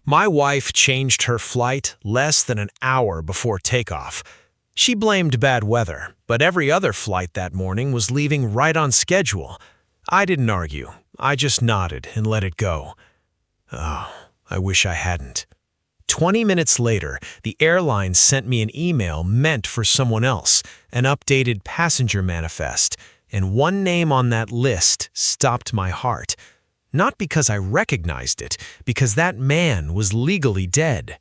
My wife changed her flight less than an hour before takeoff. She blamed bad weather, but every other flight that morning was leaving right on schedule. I didn't argue. I just nodded and let it go. Oh, I wish I hadn't. 20 minutes later, the airline sent me an email meant for someone else, an updated passenger manifest, and one name on that list stopped my heart. Not because I recognized it, because that man was legally dead.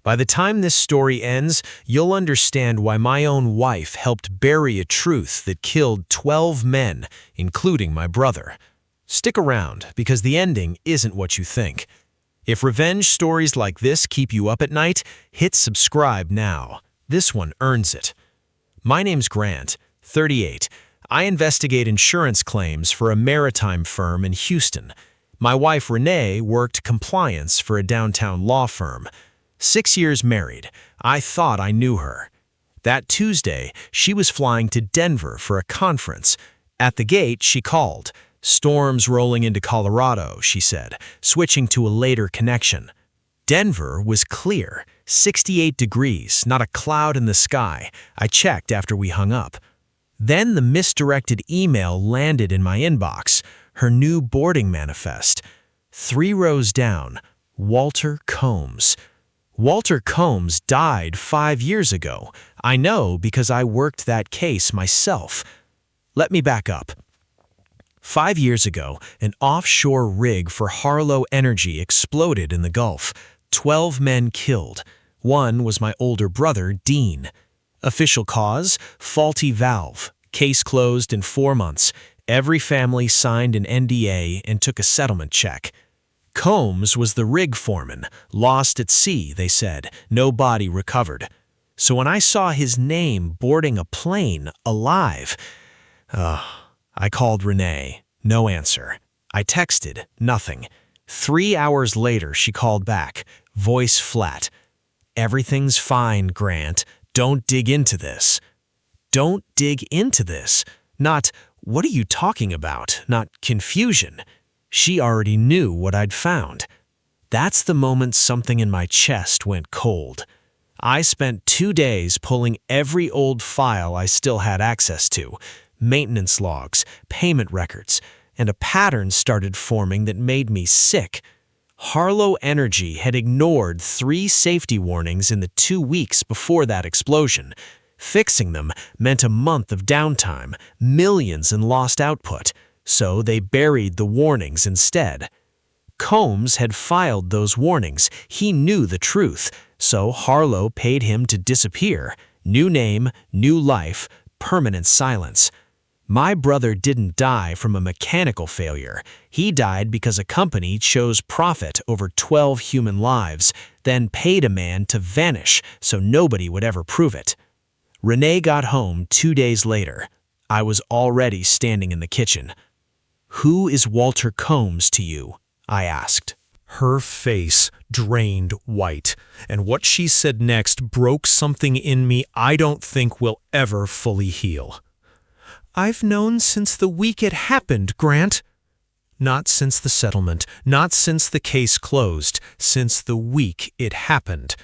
By the time this story ends, you'll understand why my own wife helped bury a truth that killed 12 men, including my brother. Stick around, because the ending isn't what you think. If revenge stories like this keep you up at night, hit subscribe now. This one earns it. My name's Grant, 38. I investigate insurance claims for a maritime firm in Houston. My wife Renee worked compliance for a downtown law firm. 6 years married. I thought I knew her. That Tuesday, she was flying to Denver for a conference. At the gate, she called. Storms rolling into Colorado, she said, switching to a later connection. Denver was clear, 68 degrees, not a cloud in the sky. I checked after we hung up. Then the misdirected email landed in my inbox, her new boarding manifest. 3 rows down, Walter Combs. Walter Combs died 5 years ago. I know because I worked that case myself. Let me back up. 5 years ago, an offshore rig for Harlow Energy exploded in the Gulf. 12 men killed. One was my older brother, Dean. Official cause? Faulty valve. Case closed in 4 months. Every family signed an NDA and took a settlement check. Combs was the rig foreman. Lost at sea, they said. No body recovered. So when I saw his name boarding a plane, alive, I called Renee. No answer. I texted. Nothing. 3 hours later, she called back. Voice flat. Everything's fine, Grant. Don't dig into this. Don't dig into this. Not, what are you talking about? Not confusion. She already knew what I'd found. That's the moment something in my chest went cold. I spent 2 days pulling every old file I still had access to. Maintenance logs, payment records, and a pattern started forming that made me sick. Harlow Energy had ignored 3 safety warnings in the 2 weeks before that explosion. Fixing them meant a month of downtime, millions in lost output, so they buried the warnings instead. Combs had filed those warnings. He knew the truth, so Harlow paid him to disappear. New name, new life, permanent silence. My brother didn't die from a mechanical failure. He died because a company chose profit over 12 human lives, then paid a man to vanish so nobody would ever prove it. Renee got home 2 days later. I was already standing in the kitchen. "Who is Walter Combs to you?" I asked. Her face drained white, and what she said next broke something in me I don't think will ever fully heal. "I've known since the week it happened, Grant." Not since the settlement, not since the case closed, since the week it happened.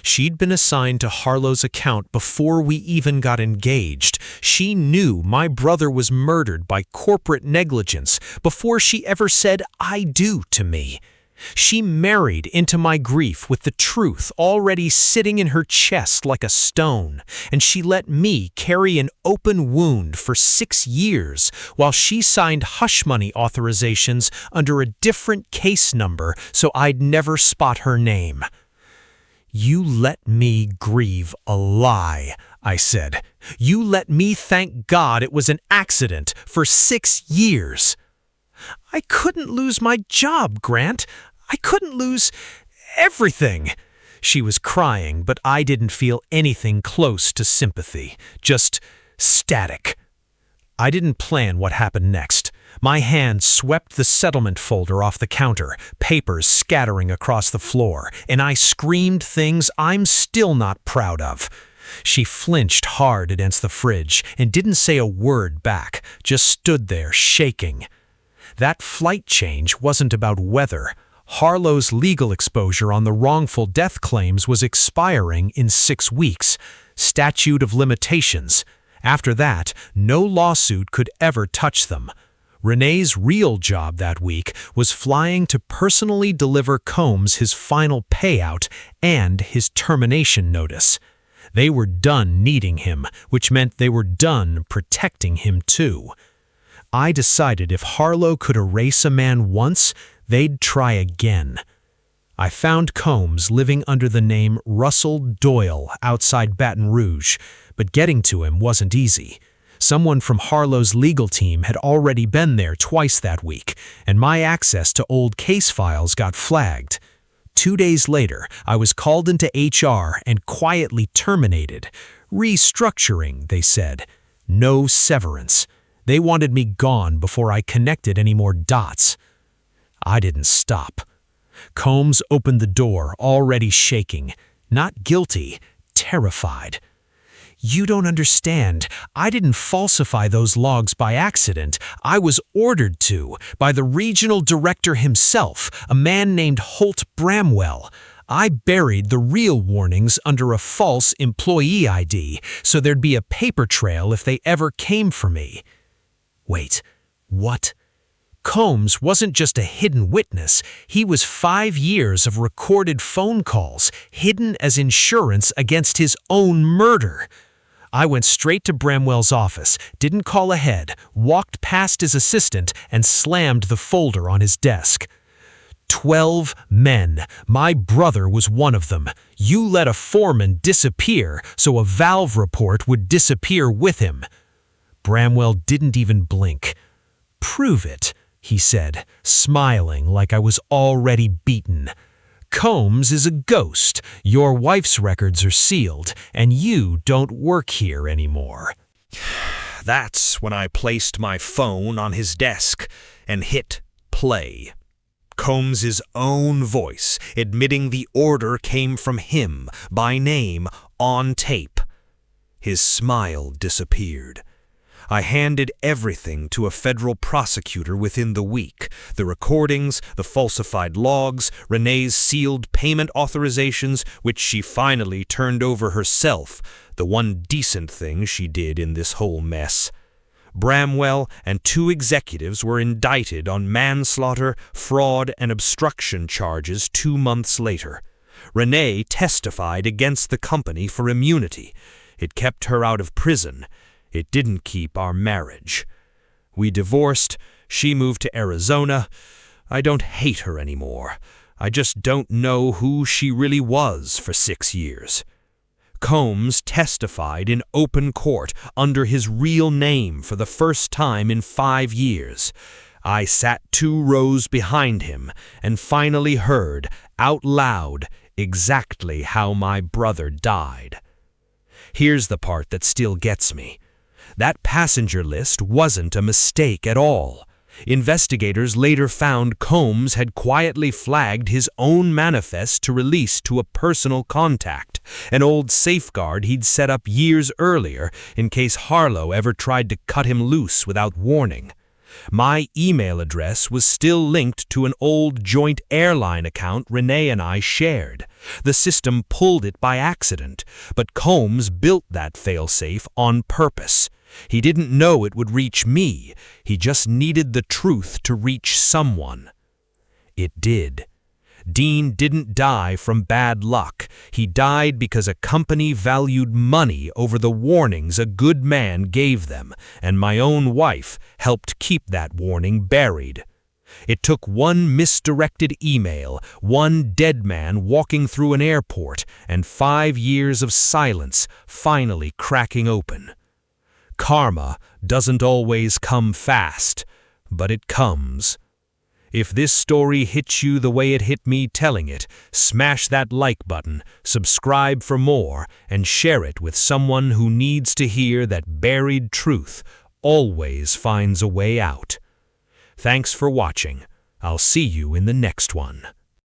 She'd been assigned to Harlow's account before we even got engaged. She knew my brother was murdered by corporate negligence before she ever said "I do" to me. She married into my grief with the truth already sitting in her chest like a stone, and she let me carry an open wound for 6 years while she signed hush money authorizations under a different case number so I'd never spot her name. "You let me grieve a lie," I said. "You let me thank God it was an accident for 6 years." "I couldn't lose my job, Grant. I couldn't lose everything." She was crying, but I didn't feel anything close to sympathy, just static. I didn't plan what happened next. My hand swept the settlement folder off the counter, papers scattering across the floor, and I screamed things I'm still not proud of. She flinched hard against the fridge and didn't say a word back, just stood there shaking. That flight change wasn't about weather. Harlow's legal exposure on the wrongful death claims was expiring in 6 weeks. Statute of limitations. After that, no lawsuit could ever touch them. Renee's real job that week was flying to personally deliver Combs his final payout and his termination notice. They were done needing him, which meant they were done protecting him too. I decided if Harlow could erase a man once, they'd try again. I found Combs living under the name Russell Doyle outside Baton Rouge, but getting to him wasn't easy. Someone from Harlow's legal team had already been there twice that week, and my access to old case files got flagged. 2 days later, I was called into HR and quietly terminated. Restructuring, they said. No severance. They wanted me gone before I connected any more dots. I didn't stop. Combs opened the door, already shaking. Not guilty, terrified. You don't understand. I didn't falsify those logs by accident. I was ordered to, by the regional director himself, a man named Holt Bramwell. I buried the real warnings under a false employee ID, so there'd be a paper trail if they ever came for me. Wait, what? Combs wasn't just a hidden witness. He was 5 years of recorded phone calls, hidden as insurance against his own murder. I went straight to Bramwell's office, didn't call ahead, walked past his assistant, and slammed the folder on his desk. 12 men. My brother was one of them. You let a foreman disappear, so a valve report would disappear with him. Bramwell didn't even blink. Prove it, he said, smiling like I was already beaten. Combs is a ghost. Your wife's records are sealed, and you don't work here anymore. That's when I placed my phone on his desk and hit play. Combs's own voice, admitting the order came from him, by name, on tape. His smile disappeared. I handed everything to a federal prosecutor within the week. The recordings, the falsified logs, Renee's sealed payment authorizations, which she finally turned over herself, the one decent thing she did in this whole mess. Bramwell and 2 executives were indicted on manslaughter, fraud, and obstruction charges 2 months later. Renee testified against the company for immunity. It kept her out of prison. It didn't keep our marriage. We divorced. She moved to Arizona. I don't hate her anymore. I just don't know who she really was for 6 years. Combs testified in open court under his real name for the first time in 5 years. I sat 2 rows behind him and finally heard, out loud, exactly how my brother died. Here's the part that still gets me. That passenger list wasn't a mistake at all. Investigators later found Combs had quietly flagged his own manifest to release to a personal contact, an old safeguard he'd set up years earlier in case Harlow ever tried to cut him loose without warning. My email address was still linked to an old joint airline account Renee and I shared. The system pulled it by accident, but Combs built that failsafe on purpose. He didn't know it would reach me. He just needed the truth to reach someone. It did. Dean didn't die from bad luck. He died because a company valued money over the warnings a good man gave them, and my own wife helped keep that warning buried. It took one misdirected email, one dead man walking through an airport, and 5 years of silence finally cracking open. Karma doesn't always come fast, but it comes. If this story hits you the way it hit me telling it, smash that like button, subscribe for more, and share it with someone who needs to hear that buried truth always finds a way out. Thanks for watching. I'll see you in the next one.